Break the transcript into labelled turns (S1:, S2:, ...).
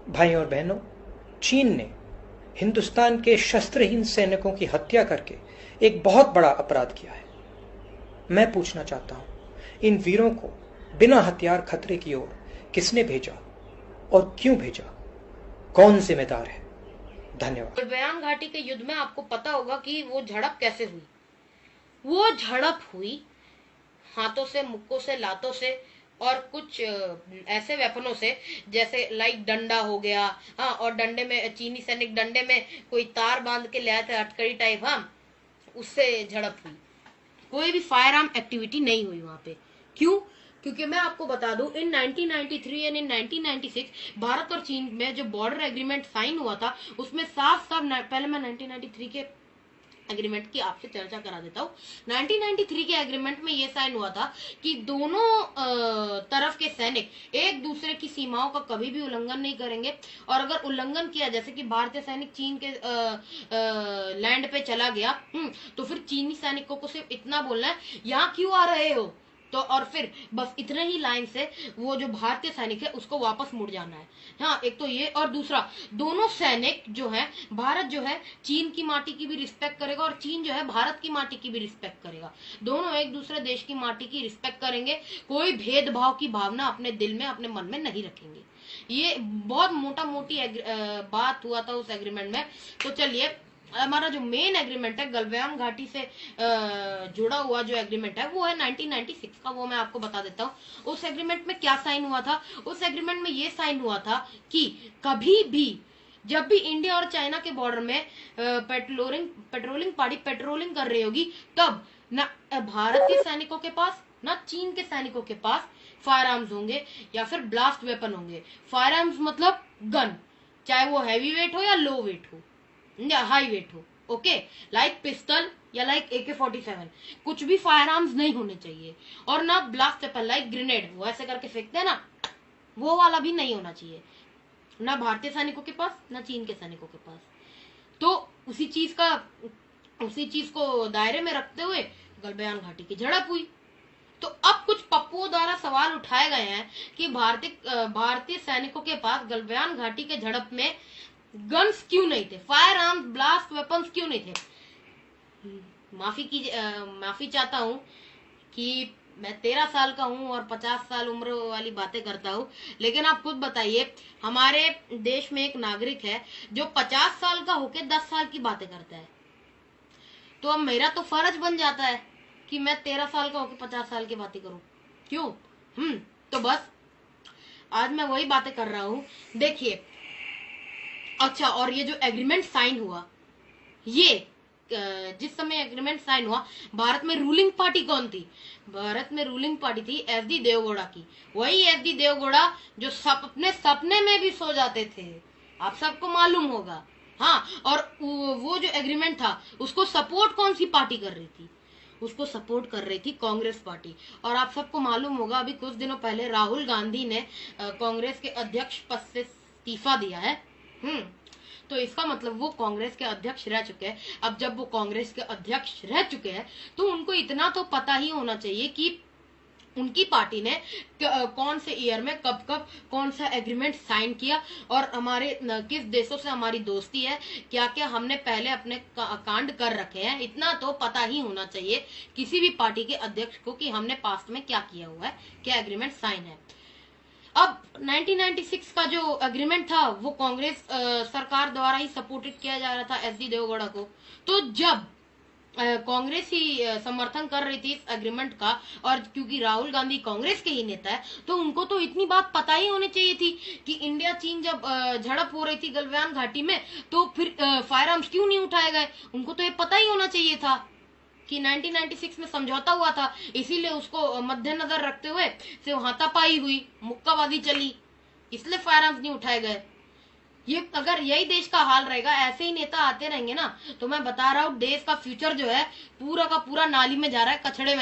S1: भाइयों और बहनों, चीन ने हिंदुस्तान के शस्त्रहीन सैनिकों की हत्या करके एक बहुत बड़ा अपराध किया है। मैं पूछना चाहता हूं, इन वीरों को बिना हथियार खतरे की ओर किसने भेजा और क्यों भेजा? कौन जिम्मेदार है? धन्यवाद।
S2: गलवान घाटी के युद्ध में आपको पता होगा कि वो झड़प कैसे हुई। वो झड़प हुई हाथों से, मुक्कों से, लातों से और कुछ ऐसे वेपनों से जैसे लाइक डंडा हो गया। हाँ, और डंडे में चीनी सैनिक डंडे में कोई तार बांध के ले आए थे, हटकड़ी टाइप। हाँ, उससे झड़प हुई। कोई भी फायर आर्म एक्टिविटी नहीं हुई वहां पे। क्यों? क्योंकि मैं आपको बता दूं, इन 1993 एंड इन 1996 भारत और चीन में जो बॉर्डर एग्रीमेंट साइन हुआ था उसमें साफ साफ, पहले मैं 1993 के एग्रीमेंट की आपसे चर्चा करा देता हूँ। 1993 के एग्रीमेंट में ये साइन हुआ था कि दोनों तरफ के सैनिक एक दूसरे की सीमाओं का कभी भी उल्लंघन नहीं करेंगे, और अगर उल्लंघन किया, जैसे कि भारतीय सैनिक चीन के लैंड पे चला गया, तो फिर चीनी सैनिकों को सिर्फ इतना बोलना है, यहाँ क्यों आ रहे हो, तो और फिर बस इतने ही लाइन से वो जो भारतीय सैनिक है उसको वापस मुड़ जाना है। हाँ, एक तो ये, और दूसरा, दोनों सैनिक जो है, भारत जो है चीन की माटी की भी रिस्पेक्ट करेगा और चीन जो है भारत की माटी की भी रिस्पेक्ट करेगा। दोनों एक दूसरे देश की माटी की रिस्पेक्ट करेंगे, कोई भेदभाव की भावना अपने दिल में, अपने मन में नहीं रखेंगे। ये बहुत मोटा मोटी बात हुआ था उस एग्रीमेंट में। तो चलिए, हमारा जो मेन एग्रीमेंट है गलवान घाटी से जुड़ा हुआ जो एग्रीमेंट है वो है 1996 का, वो मैं आपको बता देता हूँ। उस एग्रीमेंट में क्या साइन हुआ था? उस एग्रीमेंट में ये साइन हुआ था कि कभी भी जब भी इंडिया और चाइना के बॉर्डर में पेट्रोलिंग पार्टी पेट्रोलिंग कर रही होगी, तब न भारत के सैनिकों के पास न चीन के सैनिकों के पास फायर आर्म्स होंगे या फिर ब्लास्ट वेपन होंगे। फायर आर्म्स मतलब गन, चाहे वो हैवी वेट हो या लो वेट हो या हाई वेट हो। ओके, लाइक पिस्टल या लाइक AK-47, कुछ भी फायर आर्म्स नहीं होने चाहिए। और ना ब्लास्ट वेपन लाइक ग्रेनेड, वो ऐसे करके फेंकते हैं ना, वो वाला भी नहीं होना चाहिए, ना भारतीय सैनिकों के पास ना चीन के सैनिकों के पास। तो उसी चीज को दायरे में रखते हुए गलवान घाटी की झड़प हुई। तो अब कुछ पप्पुओं द्वारा सवाल उठाए गए हैं कि भारतीय सैनिकों के पास गलवान घाटी के झड़प में गन्स क्यों नहीं थे, फायर आर्म्स, ब्लास्ट वेपन्स क्यों नहीं थे। माफी चाहता हूं कि मैं 13 साल का हूं और 50 साल उम्र वाली बातें करता हूं, लेकिन आप खुद बताइए, हमारे देश में एक नागरिक है जो 50 साल का होके 10 साल की बातें करता है, तो अब मेरा तो फर्ज बन जाता है कि मैं 13 साल का होके 50 साल की बातें करूं। क्यों? तो बस आज मैं वही बातें कर रहा हूं। देखिए, अच्छा, और ये जो एग्रीमेंट साइन हुआ, ये जिस समय एग्रीमेंट साइन हुआ, भारत में रूलिंग पार्टी कौन थी? भारत में रूलिंग पार्टी थी SD देवगौड़ा की। वही SD देवगौड़ा जो अपने सपने में भी सो जाते थे, आप सबको मालूम होगा। हाँ, और वो जो एग्रीमेंट था उसको सपोर्ट कौन सी पार्टी कर रही थी? उसको सपोर्ट कर रही थी कांग्रेस पार्टी। और आप सबको मालूम होगा, अभी कुछ दिनों पहले राहुल गांधी ने कांग्रेस के अध्यक्ष पद से इस्तीफा दिया है। तो इसका मतलब वो कांग्रेस के अध्यक्ष रह चुके हैं। अब जब वो कांग्रेस के अध्यक्ष रह चुके हैं तो उनको इतना तो पता ही होना चाहिए कि उनकी पार्टी ने कौन से ईयर में कब कब कौन सा एग्रीमेंट साइन किया, और हमारे किस देशों से हमारी दोस्ती है, क्या क्या हमने पहले अपने कांड कर रखे हैं। इतना तो पता ही होना चाहिए किसी भी पार्टी के अध्यक्ष को कि हमने पास्ट में क्या किया हुआ है, क्या एग्रीमेंट साइन है। अब 1996 का जो एग्रीमेंट था वो कांग्रेस सरकार द्वारा ही सपोर्टेड किया जा रहा था SD देवगौड़ा को। तो जब कांग्रेस ही समर्थन कर रही थी इस एग्रीमेंट का, और क्योंकि राहुल गांधी कांग्रेस के ही नेता है, तो उनको तो इतनी बात पता ही होनी चाहिए थी कि इंडिया चीन जब झड़प हो रही थी गलवान घाटी में, तो फिर फायर आर्म्स क्यों नहीं उठाए गए। उनको तो ये पता ही होना चाहिए था कि 1996 में समझौता हुआ था, इसीलिए उसको मद्देनजर रखते हुए सिर्फ हाथापाई हुई, मुक्काबाजी चली, इसलिए फायर आर्म्स नहीं उठाए गए। ये अगर यही देश का हाल रहेगा, ऐसे ही नेता आते रहेंगे ना, तो मैं बता रहा हूँ देश का फ्यूचर जो है पूरा का पूरा नाली में जा रहा है, कचड़े में।